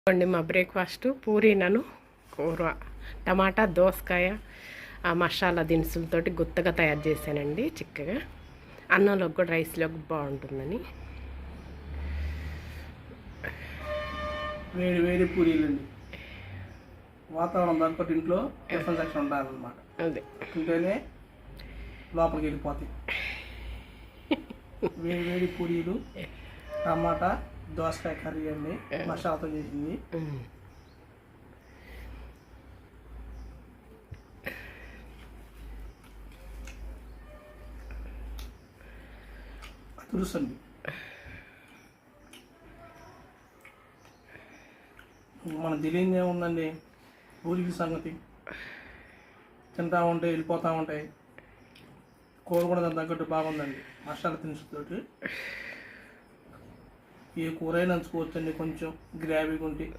అండి మా బ్రేక్ఫాస్ట్ పూరీనను కూర టమాటా దోసకాయ ఆ మసాలా దినుసులతోటి గుత్తగా తయారు చేశానండి చిక్కగా అన్నంలోకి కూడా రైస్లోకి బాగుంటుందని వేడి వేడి పూరీలండి వాతావరణం తగ్గట్టు ఇంట్లో టిఫిన్ సెక్షన్ ఉండాలన్నమాట అదే ఉంటేనే లోపలికి వెళ్ళిపోతాయి వేడి వేడి పూరీలు టమాటా దోసకాయ కర్రీ అండి మసాలాతో చేసింది తెలుసండి మనం తెలియదు ఏముందండి పూరీల సంగతి తింటా ఉంటే వెళ్ళిపోతూ ఉంటాయి కూర కూడా దాని తగ్గట్టు బాగుందండి మసాలా దినుసుతోటి ఏ కూర అయినా నంచుకోవచ్చండి కొంచెం గ్రేవీగా ఉంటే